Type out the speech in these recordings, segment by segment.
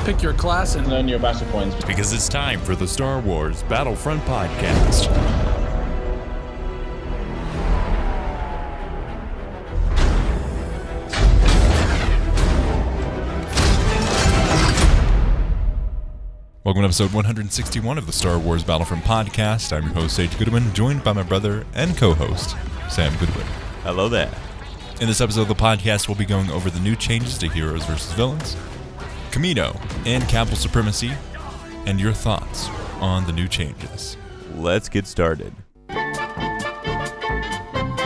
pick your class and earn your battle points. Because it's time for the Star Wars Battlefront Podcast. Welcome to episode 161 of the Star Wars Battlefront Podcast. I'm your host, Sage Goodwin, joined by my brother and co-host, Sam Goodwin. Hello there. In this episode of the podcast, we'll be going over the new changes to heroes versus villains, Kamino, and Capital Supremacy, and your thoughts on the new changes. Let's get started.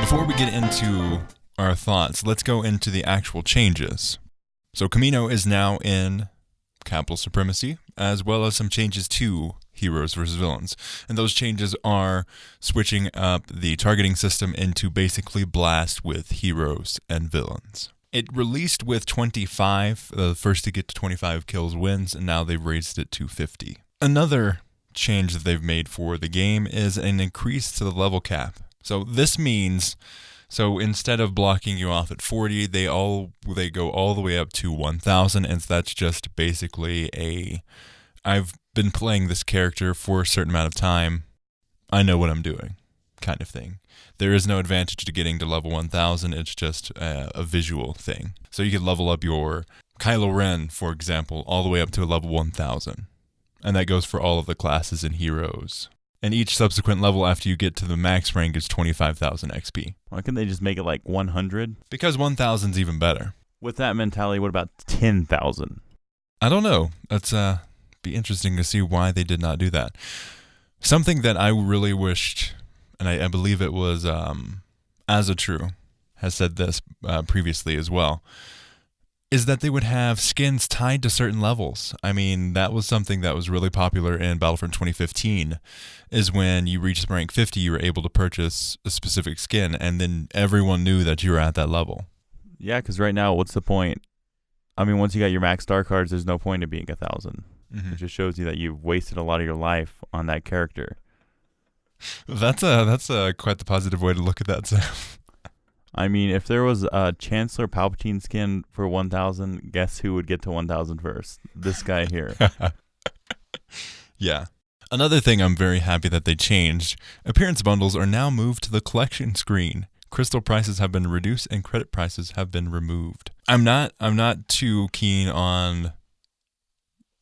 Before we get into our thoughts, let's go into the actual changes. So Kamino is now in Capital Supremacy, as well as some changes to heroes versus villains. And those changes are switching up the targeting system into basically blast with heroes and villains. It released with 25, the first to get to 25 kills wins, and now they've raised it to 50. Another change that they've made for the game is an increase to the level cap. So this means, instead of blocking you off at 40, they go all the way up to 1,000, and that's just basically I've been playing this character for a certain amount of time, I know what I'm doing kind of thing. There is no advantage to getting to level 1,000, it's just a visual thing. So you can level up your Kylo Ren, for example, all the way up to level 1,000. And that goes for all of the classes and heroes. And each subsequent level after you get to the max rank is 25,000 XP. Why couldn't they just make it like 100? Because 1,000's even better. With that mentality, what about 10,000? I don't know. That's be interesting to see why they did not do that. Something that I really wished, and I believe it was Azatru has said this previously as well, is that they would have skins tied to certain levels. I mean, that was something that was really popular in Battlefront 2015, is when you reached rank 50, you were able to purchase a specific skin, and then everyone knew that you were at that level. Yeah, because right now, what's the point? I mean, once you got your max star cards, there's no point in being 1,000. Mm-hmm. It just shows you that you've wasted a lot of your life on that character. That's quite the positive way to look at that, Sam. I mean, if there was a Chancellor Palpatine skin for 1,000, guess who would get to 1,000 first? This guy here. Yeah. Another thing I'm very happy that they changed, appearance bundles are now moved to the collection screen. Crystal prices have been reduced and credit prices have been removed. I'm not too keen on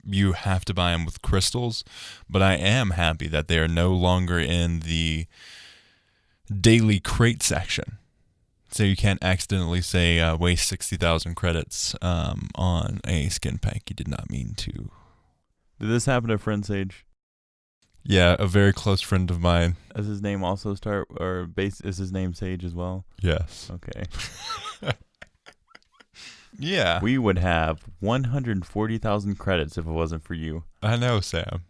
you have to buy them with crystals, but I am happy that they are no longer in the daily crate section. So you can't accidentally say waste 60,000 credits on a skin pack you did not mean to. Did this happen to Friend Sage? Yeah, a very close friend of mine. Does his name also start, or base? Is his name Sage as well? Yes. Okay. Yeah. We would have 140,000 credits if it wasn't for you. I know, Sam.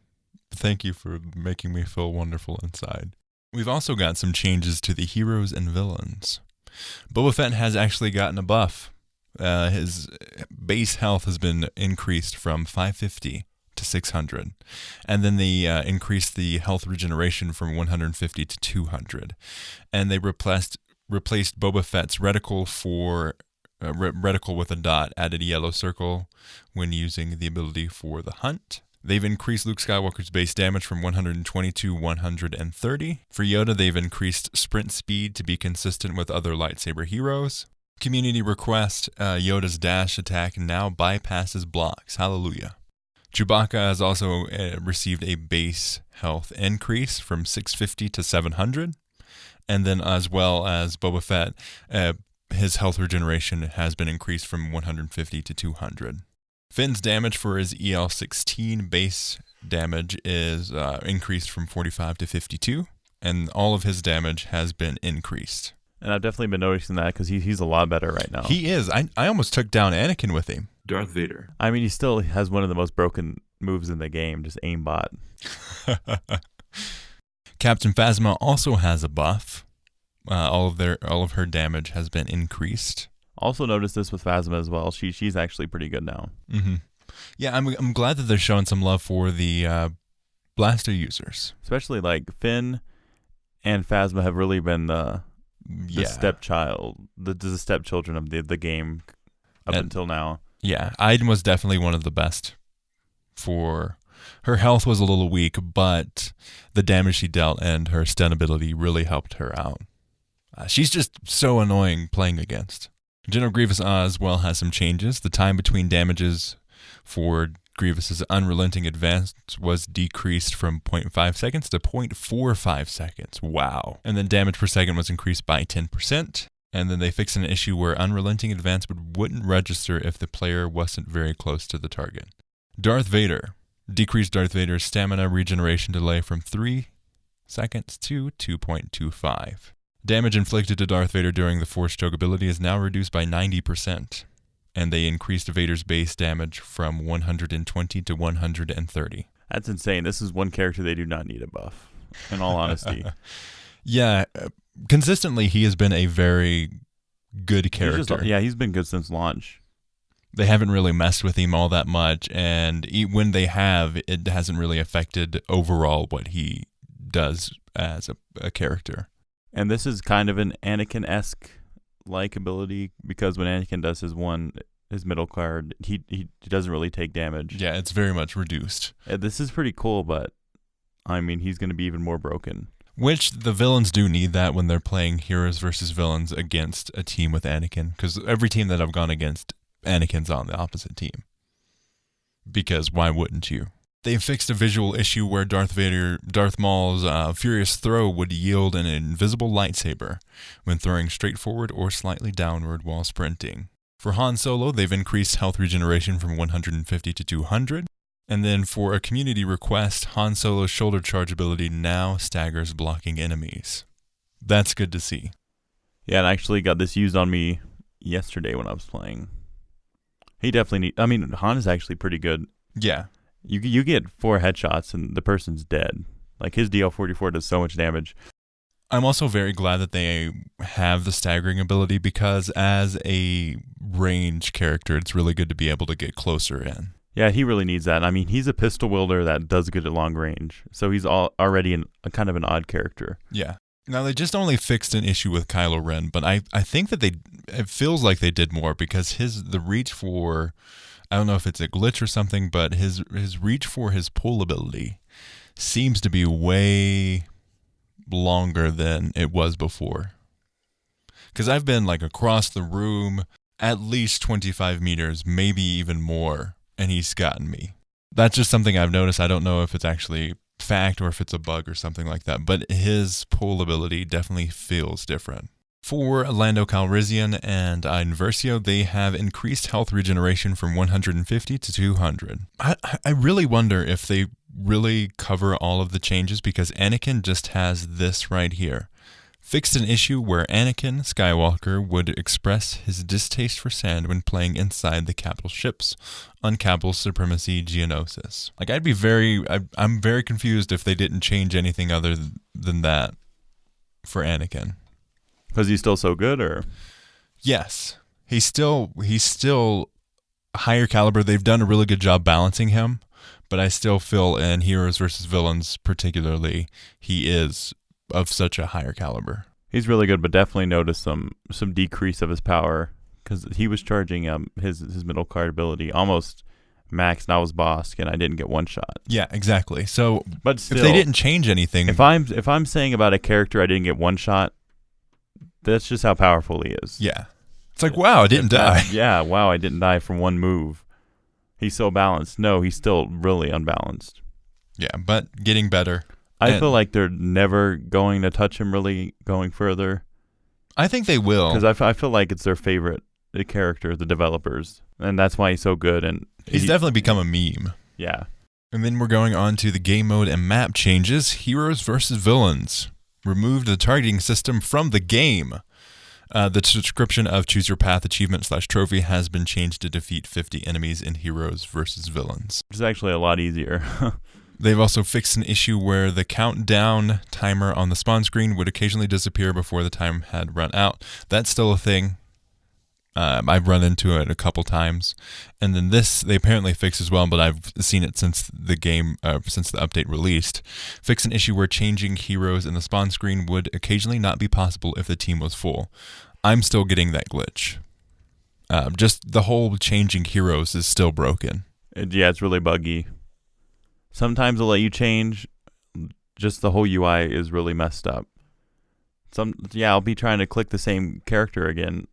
Thank you for making me feel wonderful inside. We've also got some changes to the heroes and villains. Boba Fett has actually gotten a buff. His base health has been increased from 550 to 600. And then they increased the health regeneration from 150 to 200. And they replaced Boba Fett's reticle for reticle with a dot, added a yellow circle when using the ability for the hunt. They've increased Luke Skywalker's base damage from 120 to 130. For Yoda, they've increased sprint speed to be consistent with other lightsaber heroes. Community request, Yoda's dash attack now bypasses blocks. Hallelujah. Chewbacca has also received a base health increase from 650 to 700. And then as well as Boba Fett, his health regeneration has been increased from 150 to 200. Finn's damage for his EL-16 base damage is increased from 45 to 52, and all of his damage has been increased. And I've definitely been noticing that because he's a lot better right now. He is. I almost took down Anakin with him. Darth Vader. I mean, he still has one of the most broken moves in the game, just aimbot. Captain Phasma also has a buff. All of her damage has been increased. Also noticed this with Phasma as well. She's actually pretty good now. Mm-hmm. Yeah, I'm glad that they're showing some love for the blaster users. Especially like Finn and Phasma have really been the stepchild, the stepchildren of the game up until now. Yeah, Iden was definitely one of the best for her health was a little weak, but the damage she dealt and her stun ability really helped her out. She's just so annoying playing against. General Grievous as well has some changes. The time between damages for Grievous's unrelenting advance was decreased from 0.5 seconds to 0.45 seconds. Wow. And then damage per second was increased by 10%. And then they fixed an issue where unrelenting advance wouldn't register if the player wasn't very close to the target. Darth Vader. Decreased Darth Vader's stamina regeneration delay from 3 seconds to 2.25. Damage inflicted to Darth Vader during the Force Choke ability is now reduced by 90%. And they increased Vader's base damage from 120 to 130. That's insane. This is one character they do not need a buff, in all honesty. Yeah, consistently he has been a very good character. He's been good since launch. They haven't really messed with him all that much, and when they have, it hasn't really affected overall what he does as a character. And this is kind of an Anakin-esque like ability, because when Anakin does his middle card, he doesn't really take damage. Yeah, it's very much reduced. This is pretty cool, but I mean, he's going to be even more broken. Which the villains do need that when they're playing heroes versus villains against a team with Anakin, because every team that I've gone against, Anakin's on the opposite team. Because why wouldn't you? They fixed a visual issue where Darth Maul's furious throw would yield an invisible lightsaber when throwing straight forward or slightly downward while sprinting. For Han Solo, they've increased health regeneration from 150 to 200. And then for a community request, Han Solo's shoulder charge ability now staggers blocking enemies. That's good to see. Yeah, and I actually got this used on me yesterday when I was playing. He definitely Han is actually pretty good. Yeah. You get 4 headshots and the person's dead. Like, his DL-44 does so much damage. I'm also very glad that they have the staggering ability, because as a range character, it's really good to be able to get closer in. Yeah, he really needs that. I mean, he's a pistol wielder that does good at long range, so he's already a kind of an odd character. Yeah. Now, they just only fixed an issue with Kylo Ren, but I think that it feels like they did more, because the reach for, I don't know if it's a glitch or something, but his reach for his pull ability seems to be way longer than it was before. Because I've been like across the room at least 25 meters, maybe even more, and he's gotten me. That's just something I've noticed. I don't know if it's actually fact or if it's a bug or something like that, but his pull ability definitely feels different. For Lando Calrissian and Inversio, they have increased health regeneration from 150 to 200. I really wonder if they really cover all of the changes, because Anakin just has this right here. Fixed an issue where Anakin Skywalker would express his distaste for sand when playing inside the capital ships on Capital Supremacy Geonosis. Like, I'm very confused if they didn't change anything other than that for Anakin. Because he's still so good, or? Yes. He's still higher caliber. They've done a really good job balancing him, but I still feel in heroes versus villains particularly, he is of such a higher caliber. He's really good, but definitely noticed some decrease of his power, because he was charging his middle card ability almost max, and I was boss, and I didn't get one shot. Yeah, exactly. So, but still, if they didn't change anything, if I'm saying about a character I didn't get one shot, that's just how powerful he is. Yeah. It's like, wow, I didn't die. Yeah, wow, I didn't die from one move. He's so balanced. No, he's still really unbalanced. Yeah, but getting better. I feel like they're never going to touch him really going further. I think they will. Because I feel like it's their favorite character, the developers. And that's why he's so good. And he's definitely become a meme. Yeah. And then we're going on to the game mode and map changes. Heroes versus villains. Removed the targeting system from the game. The description of Choose Your Path achievement/trophy has been changed to defeat 50 enemies in Heroes versus Villains. It's actually a lot easier. They've also fixed an issue where the countdown timer on the spawn screen would occasionally disappear before the time had run out. That's still a thing. I've run into it a couple times. And then this they apparently fixed as well, but I've seen it since the update released. Fix an issue where changing heroes in the spawn screen would occasionally not be possible if the team was full. I'm still getting that glitch. Just the whole changing heroes is still broken. Yeah, it's really buggy. Sometimes they'll let you change. Just the whole UI is really messed up. I'll be trying to click the same character again,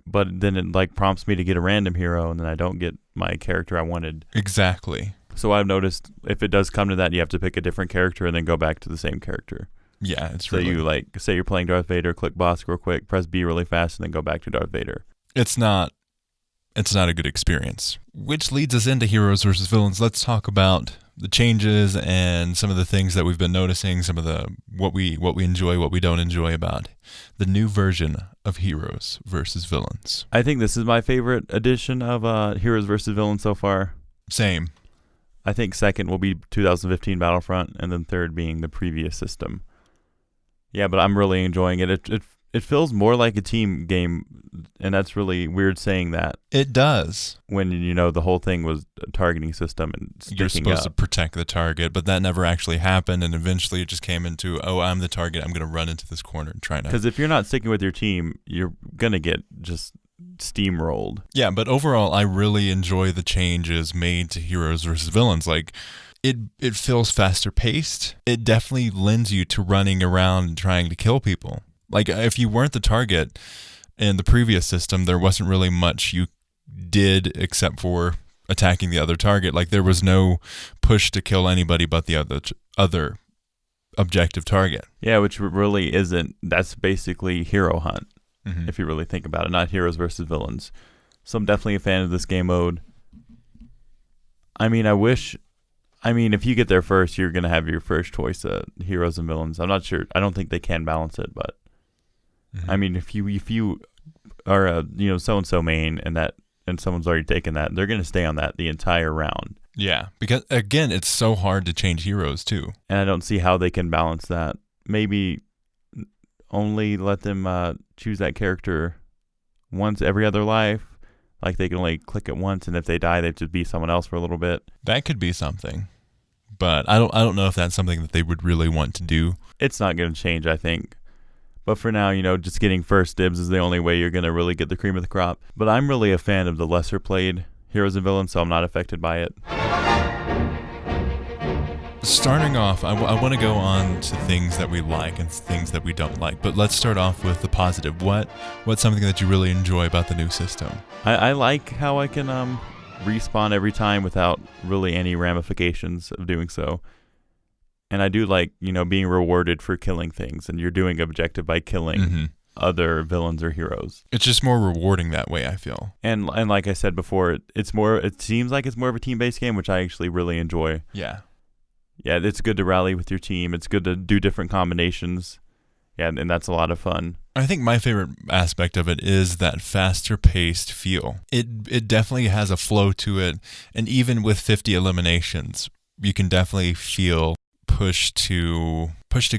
but then it like prompts me to get a random hero, and then I don't get my character I wanted. Exactly. So I've noticed if it does come to that, you have to pick a different character and then go back to the same character. Yeah, it's so really... you like say you're playing Darth Vader, click Bosk real quick, press B really fast, and then go back to Darth Vader. It's not a good experience. Which leads us into heroes versus villains. Let's talk about the changes and some of the things that we've been noticing, some of the what we enjoy, what we don't enjoy about the new version of heroes versus villains. I think this is my favorite edition of heroes versus villains so far. Same. I think second will be 2015 Battlefront, and then third being the previous system. Yeah, but I'm really enjoying it. It feels more like a team game, and that's really weird saying that. It does. When, the whole thing was a targeting system and sticking You're supposed up. to protect the target, but that never actually happened, and eventually it just came into, I'm the target, I'm going to run into this corner and try to... Because if you're not sticking with your team, you're going to get just steamrolled. Yeah, but overall, I really enjoy the changes made to heroes versus villains. Like, it feels faster paced. It definitely lends you to running around and trying to kill people. Like, if you weren't the target in the previous system, there wasn't really much you did except for attacking the other target. Like, there was no push to kill anybody but the other objective target. Yeah, which really isn't. That's basically hero hunt, if you really think about it, not heroes versus villains. So I'm definitely a fan of this game mode. I mean, if you get there first, you're going to have your first choice of heroes and villains. I'm not sure. I don't think they can balance it, but I mean, if you are a so-and-so main and someone's already taken that, they're going to stay on that the entire round. Yeah, because again, it's so hard to change heroes too. And I don't see how they can balance that. Maybe only let them choose that character once every other life. Like they can only click it once, and if they die, they just be someone else for a little bit. That could be something, but I don't know if that's something that they would really want to do. It's not going to change, I think. But for now, just getting first dibs is the only way you're going to really get the cream of the crop. But I'm really a fan of the lesser played heroes and villains, so I'm not affected by it. Starting off, I want to go on to things that we like and things that we don't like. But let's start off with the positive. What's something that you really enjoy about the new system? I like how I can respawn every time without really any ramifications of doing so. And I do like, being rewarded for killing things, and you're doing objective by killing other villains or heroes. It's just more rewarding that way, I feel. And like I said before, it seems like it's more of a team-based game, which I actually really enjoy. Yeah. Yeah, it's good to rally with your team. It's good to do different combinations. Yeah, and that's a lot of fun. I think my favorite aspect of it is that faster-paced feel. It definitely has a flow to it, and even with 50 eliminations, you can definitely feel push to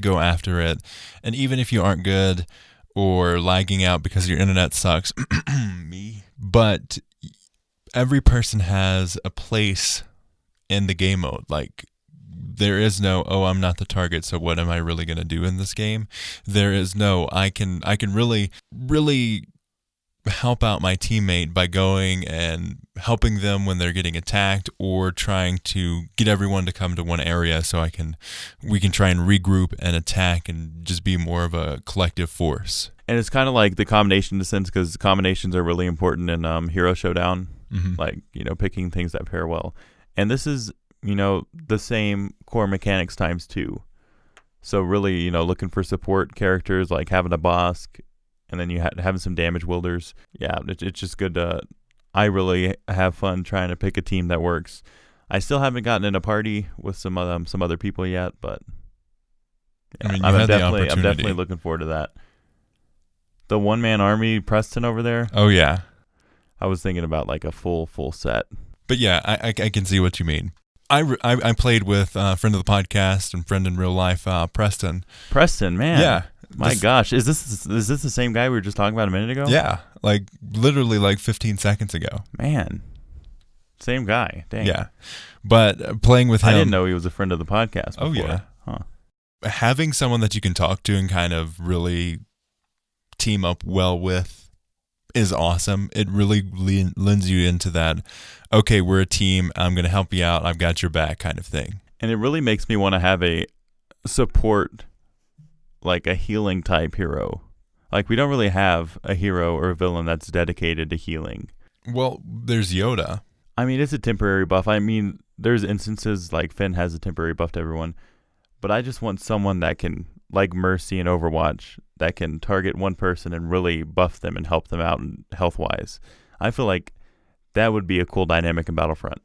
go after it. And even if you aren't good or lagging out because your internet sucks, but every person has a place in the game mode. Like, there is no, I'm not the target, so what am I really going to do in this game? There is no, I can really, really help out my teammate by going and helping them when they're getting attacked, or trying to get everyone to come to one area so we can try and regroup and attack and just be more of a collective force. And it's kind of like the combination in a sense, because combinations are really important in Hero Showdown, like, picking things that pair well. And this is, the same core mechanics times 2. So really, looking for support characters, like having a Bosk, and then you having some damage wielders. Yeah, it's just good to... I really have fun trying to pick a team that works. I still haven't gotten in a party with some other people yet, but yeah, I'm definitely looking forward to that. The one-man army, Preston over there. Oh yeah, I was thinking about like a full set. But yeah, I can see what you mean. I played with a friend of the podcast and friend in real life, Preston. Preston, man. Yeah. My gosh, is this the same guy we were just talking about a minute ago? Yeah, like literally like 15 seconds ago. Man, same guy. Dang. Yeah, but playing with him, I didn't know he was a friend of the podcast before. Oh yeah, huh? Having someone that you can talk to and kind of really team up well with is awesome. It really lends you into that, okay, we're a team, I'm going to help you out, I've got your back kind of thing. And it really makes me want to have a support, like a healing type hero. Like, we don't really have a hero or a villain that's dedicated to healing. Well, there's Yoda. I mean, it's a temporary buff. I mean, there's instances like Finn has a temporary buff to everyone. But I just want someone that can, like Mercy in Overwatch, that can target one person and really buff them and help them out health-wise. I feel like that would be a cool dynamic in Battlefront.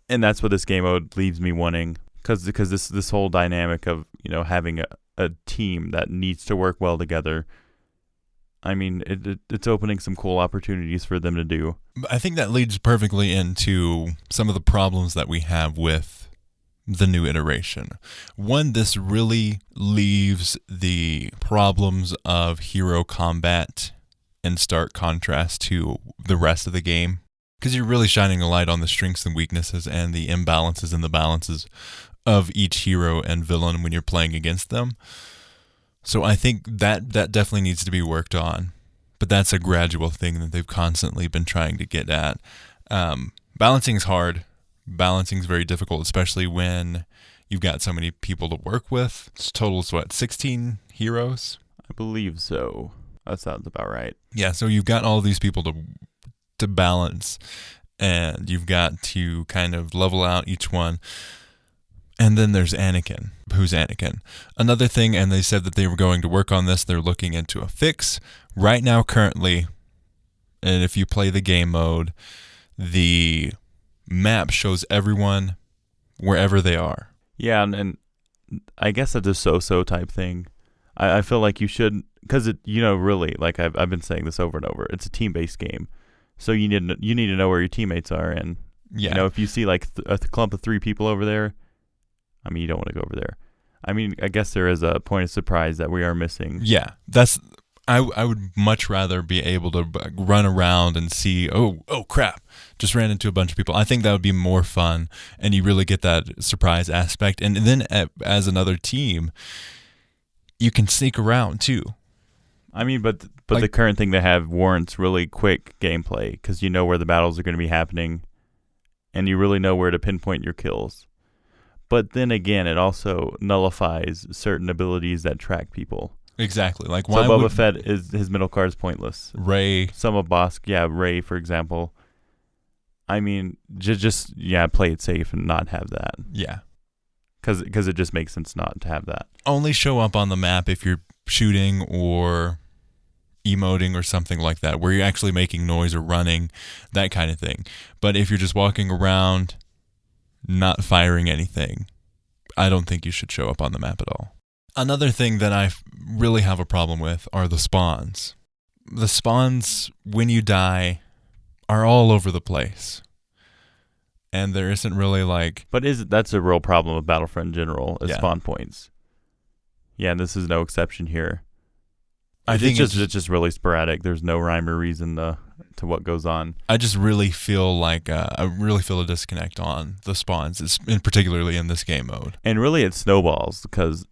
And that's what this game mode leaves me wanting. Because this whole dynamic of, you know, having a team that needs to work well together, I mean, it's opening some cool opportunities for them to do. I think that leads perfectly into some of the problems that we have with the new iteration. One, this really leaves the problems of hero combat in stark contrast to the rest of the game, because you're really shining a light on the strengths and weaknesses and the imbalances and the balances of each hero and villain when you're playing against them. So I think that definitely needs to be worked on, but that's a gradual thing that they've constantly been trying to get at. Balancing is hard. Balancing is very difficult, especially when you've got so many people to work with. It's totals, 16 heroes? I believe so. That sounds about right. Yeah, so you've got all these people to balance, and you've got to kind of level out each one. And then there's Anakin. Who's Anakin? Another thing, and they said that they were going to work on this. They're looking into a fix. Right now, currently, and if you play the game mode, the map shows everyone wherever they are. Yeah, and I guess that's a so-so type thing. I feel like you should, because it, you know, really, like I've been saying this over and over, it's a team-based game. So you need to know where your teammates are, and you know, if you see like a clump of 3 people over there, I mean, you don't want to go over there. I mean, I guess there is a point of surprise that we are missing. Yeah, I would much rather be able to run around and see, oh crap, just ran into a bunch of people. I think that would be more fun, and you really get that surprise aspect. And then as another team, you can sneak around too. I mean, but like, the current thing they have warrants really quick gameplay, because you know where the battles are going to be happening, and you really know where to pinpoint your kills. But then again, it also nullifies certain abilities that track people. Exactly. Like, why so Boba Fett his middle card is pointless. Rey. Some of Bosk, Rey, for example. I mean, just play it safe and not have that. Yeah. Because it just makes sense not to have that. Only show up on the map if you're shooting or emoting or something like that, where you're actually making noise or running, that kind of thing. But if you're just walking around, not firing anything, I don't think you should show up on the map at all. Another thing that I really have a problem with are the spawns. The spawns, when you die, are all over the place. And there isn't really like... But that's a real problem with Battlefront in general, is spawn points. Yeah, and this is no exception here. It's just really sporadic. There's no rhyme or reason to what goes on. I just really feel like a disconnect on the spawns, particularly in this game mode. And really, it snowballs, because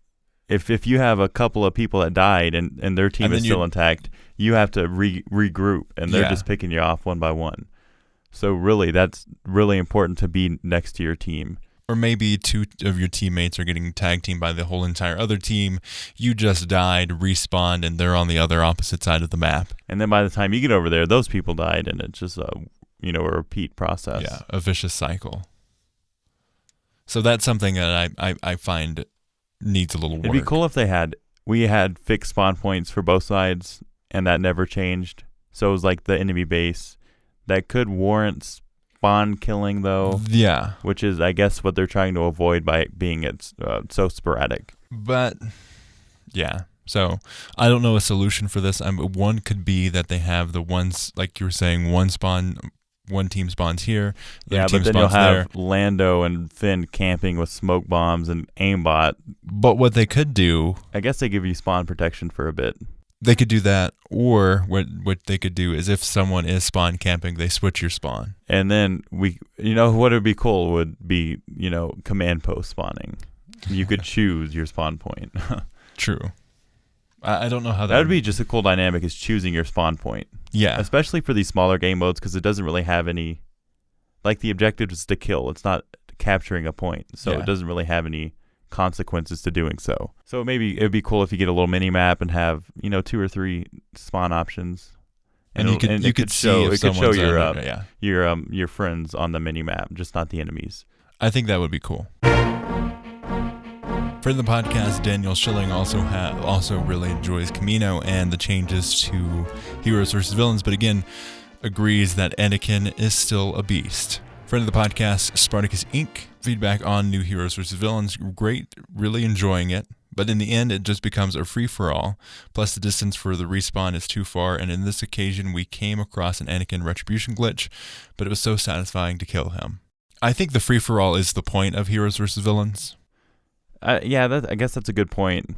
if you have a couple of people that died and their team is still intact, you have to regroup, and they're just picking you off one by one. So really, that's really important to be next to your team. Or maybe 2 of your teammates are getting tag teamed by the whole entire other team. You just died, respawned, and they're on the other opposite side of the map. And then by the time you get over there, those people died, and it's just a repeat process. Yeah, a vicious cycle. So that's something that I find needs a little work. It'd be cool if we had fixed spawn points for both sides, and that never changed. So it was like the enemy base. That could warrant spawn killing, though. Yeah. Which is, I guess, what they're trying to avoid by being so sporadic. But, yeah. So, I don't know a solution for this. One could be that they have the ones, like you were saying, one team spawns here, but then you'll have Lando and Finn camping with smoke bombs and aimbot. But what they could do... I guess they give you spawn protection for a bit. They could do that, or what they could do is if someone is spawn camping, they switch your spawn. And then what would be cool would be, command post spawning. You could choose your spawn point. True. I don't know how that would be just a cool dynamic, is choosing your spawn point. Yeah. Especially for these smaller game modes, because it doesn't really have any, like, the objective is to kill. It's not capturing a point. So it doesn't really have any consequences to doing so. So maybe it'd be cool if you get a little mini map and have, 2 or 3 spawn options. And you could show your friends on the mini map, just not the enemies. I think that would be cool. Friend of the podcast, Daniel Schilling, also really enjoys Kamino and the changes to heroes versus villains, but again, agrees that Anakin is still a beast. Friend of the podcast, Spartacus Inc., feedback on new heroes versus villains, great, really enjoying it, but in the end, it just becomes a free-for-all, plus the distance for the respawn is too far, and in this occasion, we came across an Anakin retribution glitch, but it was so satisfying to kill him. I think the free-for-all is the point of heroes versus villains. I guess that's a good point,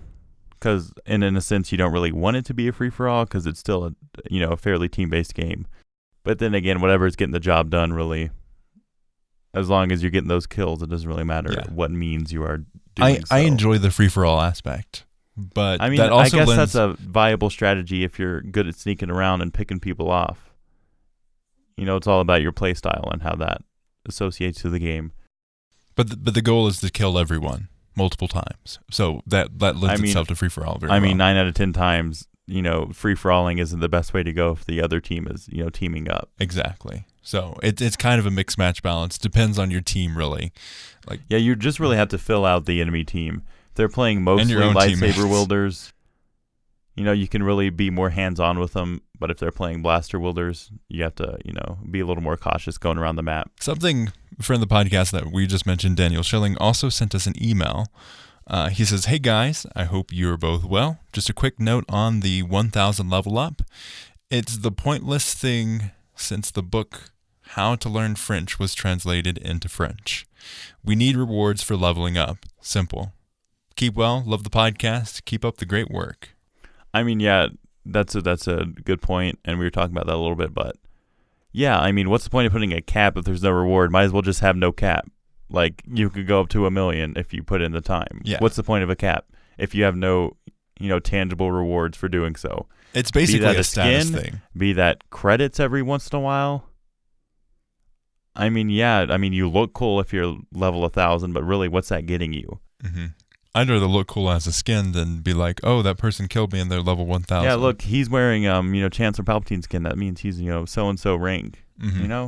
because in a sense, you don't really want it to be a free-for-all, because it's still a fairly team-based game. But then again, whatever is getting the job done, really, as long as you're getting those kills, it doesn't really matter what means you are doing. I enjoy the free-for-all aspect, but that I also guess that's a viable strategy if you're good at sneaking around and picking people off. It's all about your play style and how that associates to the game. But the goal is to kill everyone multiple times, so that lends itself to free-for-all very well. 9 out of 10 times, free-for-alling isn't the best way to go if the other team is, teaming up. Exactly. So it's kind of a mixed match balance. Depends on your team, really. You just really have to fill out the enemy team. If they're playing mostly lightsaber wielders, you can really be more hands-on with them. But if they're playing blaster wielders, you have to, be a little more cautious going around the map. Something from the podcast that we just mentioned, Daniel Schilling, also sent us an email. He says, "Hey guys, I hope you're both well. Just a quick note on the 1000 level up. It's the pointless thing since the book How to Learn French was translated into French. We need rewards for leveling up. Simple. Keep well. Love the podcast. Keep up the great work." That's a good point, and we were talking about that a little bit, but what's the point of putting a cap if there's no reward? Might as well just have no cap. Like, you could go up to 1 million if you put in the time. Yeah. What's the point of a cap if you have no, tangible rewards for doing so? It's basically a status thing. Be that credits every once in a while. You look cool if you're level 1000, but really, what's that getting you? Mm-hmm. I'd rather look cool as a skin than be like, oh, that person killed me and they're level 1000. Yeah, look, he's wearing Chancellor Palpatine skin. That means he's so and so rank. Mm-hmm.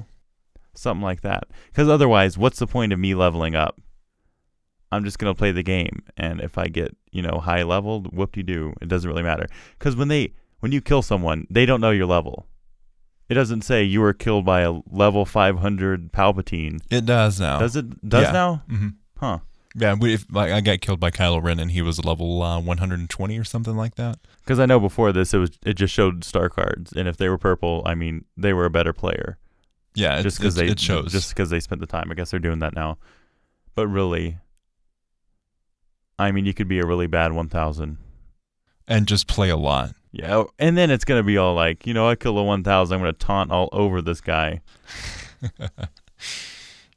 Something like that. Because otherwise, what's the point of me leveling up? I'm just gonna play the game, and if I get high leveled, whoop-de-doo, it doesn't really matter. Because when you kill someone, they don't know your level. It doesn't say you were killed by a level 500 Palpatine. It does now. Does it? Now? Mm-hmm. Huh. Yeah, I got killed by Kylo Ren, and he was level 120 or something like that. Because I know before this, it just showed star cards, and if they were purple, they were a better player. Yeah, it shows. Just because they spent the time. I guess they're doing that now. But really, you could be a really bad 1000. And just play a lot. Yeah, and then it's going to be all like, I kill a 1000, I'm going to taunt all over this guy.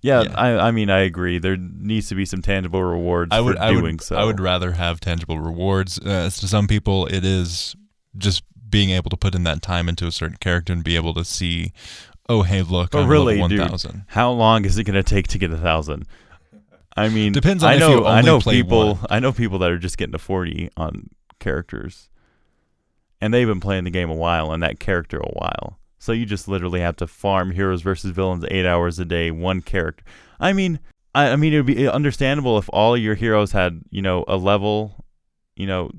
Yeah. I agree. There needs to be some tangible rewards for doing so. I would rather have tangible rewards. To some people, it is just being able to put in that time into a certain character and be able to see, oh, hey, look, I'm level 1000. Dude, how long is it going to take to get 1000? Depends on if you only play one. I know people that are just getting to 40 on characters, and they've been playing the game a while and that character a while. So you just literally have to farm heroes versus villains 8 hours a day, one character. It would be understandable if all your heroes had, a level, your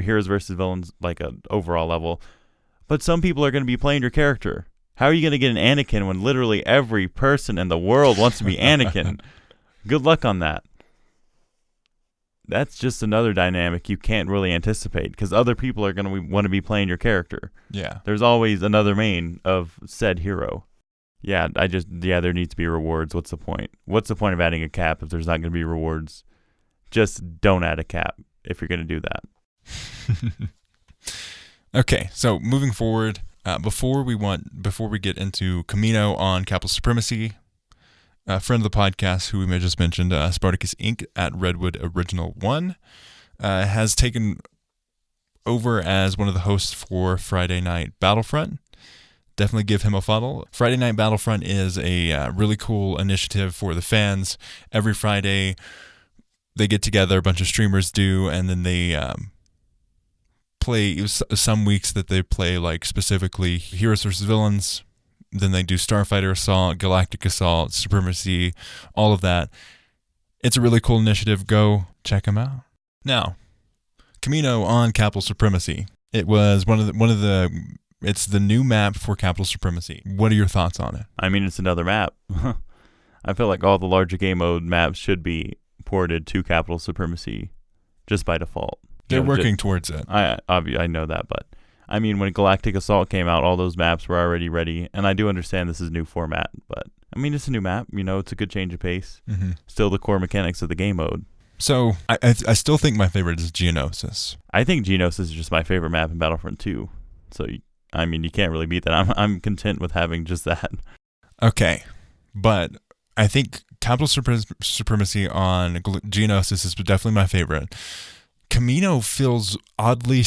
heroes versus villains, like an overall level. But some people are going to be playing your character. How are you going to get an Anakin when literally every person in the world wants to be Anakin? Good luck on that. That's just another dynamic you can't really anticipate, because other people are going to want to be playing your character. Yeah. There's always another main of said hero. Yeah, there needs to be rewards. What's the point? What's the point of adding a cap if there's not going to be rewards? Just don't add a cap if you're going to do that. Okay, so moving forward, before we get into Kamino on Capital Supremacy, a friend of the podcast who we may just mentioned, Spartacus Inc. at Redwood Original 1, has taken over as one of the hosts for Friday Night Battlefront. Definitely give him a follow. Friday Night Battlefront is a really cool initiative for the fans. Every Friday, they get together, a bunch of streamers do, and then they play some weeks that they play like specifically Heroes versus Villains. Then they do Starfighter Assault, Galactic Assault, Supremacy, all of that. It's a really cool initiative. Go check them out. Now, Kamino on Capital Supremacy. It was it's the new map for Capital Supremacy. What are your thoughts on it? I mean, it's another map. I feel like all the larger game mode maps should be ported to Capital Supremacy just by default. They're working towards it. I know that, but I mean, when Galactic Assault came out, all those maps were already ready, and I do understand this is a new format, but I mean, it's a new map. It's a good change of pace. Mm-hmm. Still the core mechanics of the game mode. So I still think my favorite is Geonosis. I think Geonosis is just my favorite map in Battlefront 2. So I mean, you can't really beat that. I'm content with having just that. Okay, but I think Capital Supremacy on Geonosis is definitely my favorite. Kamino feels oddly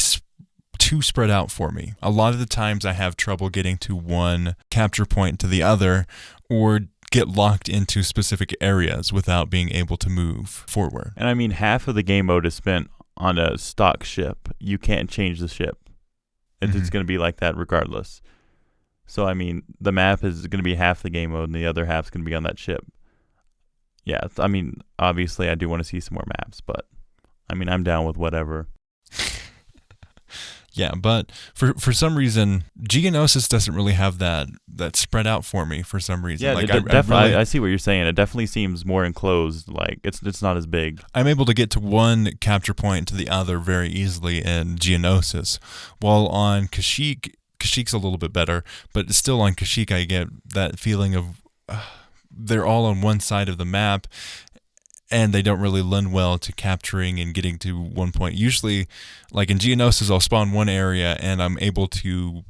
too spread out for me. A lot of the times I have trouble getting to one capture point to the other, or get locked into specific areas without being able to move forward. And I mean, half of the game mode is spent on a stock ship. You can't change the ship. It's going to be like that regardless. So, I mean, the map is going to be half the game mode, and the other half's going to be on that ship. Yeah, I mean, obviously, I do want to see some more maps, but, I mean, I'm down with whatever. Yeah, but for some reason, Geonosis doesn't really have that spread out for me for some reason. Yeah, like I see what you're saying. It definitely seems more enclosed. Like it's not as big. I'm able to get to one capture point to the other very easily in Geonosis, while on Kashyyyk's a little bit better, but still on Kashyyyk I get that feeling of they're all on one side of the map. And they don't really lend well to capturing and getting to one point. Usually, like in Geonosis, I'll spawn one area and I'm able to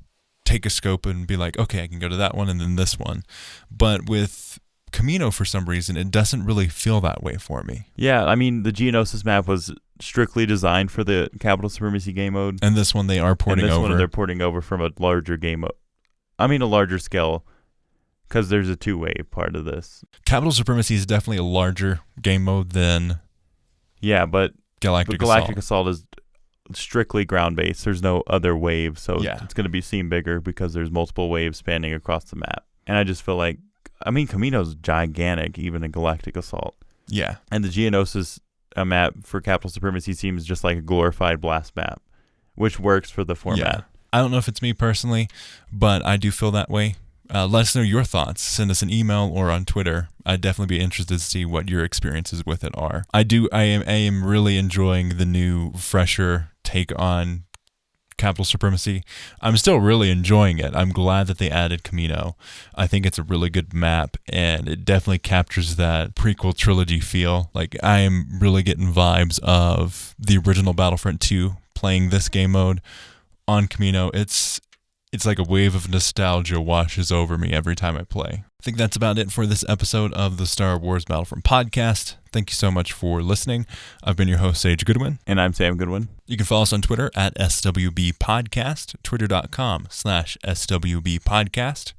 take a scope and be like, okay, I can go to that one and then this one. But with Kamino, for some reason, it doesn't really feel that way for me. Yeah, I mean, the Geonosis map was strictly designed for the Capital Supremacy game mode. And this one they are porting over. And this one they're porting over from a larger game mode. I mean, a larger scale. Because there's a two-way part of this. Capital Supremacy is definitely a larger game mode than Galactic Assault is strictly ground-based. There's no other wave, so it's going to seem bigger because there's multiple waves spanning across the map. And I just feel like, I mean, Kamino's gigantic, even in Galactic Assault. Yeah. And the Geonosis map for Capital Supremacy seems just like a glorified blast map, which works for the format. Yeah. I don't know if it's me personally, but I do feel that way. Let us know your thoughts. Send us an email or on Twitter. I'd definitely be interested to see what your experiences with it are. I am really enjoying the new, fresher take on Capital Supremacy. I'm still really enjoying it. I'm glad that they added Kamino. I think it's a really good map, and it definitely captures that prequel trilogy feel. Like, I am really getting vibes of the original Battlefront 2 playing this game mode on Kamino. It's like a wave of nostalgia washes over me every time I play. I think that's about it for this episode of the Star Wars Battlefront podcast. Thank you so much for listening. I've been your host, Sage Goodwin. And I'm Sam Goodwin. You can follow us on Twitter at SWB Podcast, twitter.com/SWB Podcast.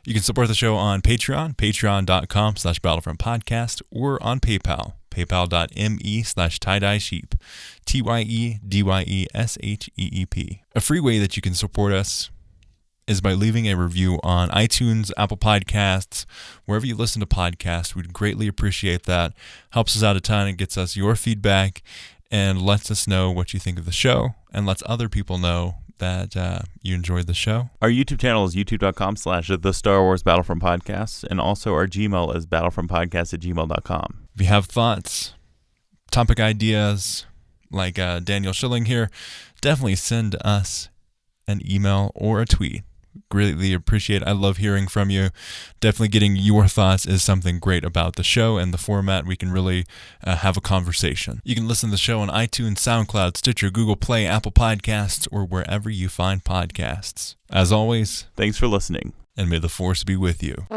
You can support the show on Patreon, patreon.com/Battlefront Podcast, or on PayPal, paypal.me/TieDyeSheep, TYEDYESHEEP. A free way that you can support us is by leaving a review on iTunes, Apple Podcasts, wherever you listen to podcasts. We'd greatly appreciate that. Helps us out a ton. It gets us your feedback and lets us know what you think of the show and lets other people know that you enjoyed the show. Our YouTube channel is youtube.com/The Star Wars Battlefront Podcast, and also our Gmail is battlefrontpodcast@gmail.com. If you have thoughts, topic ideas, like Daniel Schilling here, definitely send us an email or a tweet. Greatly appreciate it. I love hearing from you. Definitely getting your thoughts is something great about the show and the format. We can really have a conversation. You can listen to the show on iTunes, SoundCloud, Stitcher, Google Play, Apple Podcasts, or wherever you find podcasts. As always, thanks for listening. And may the Force be with you.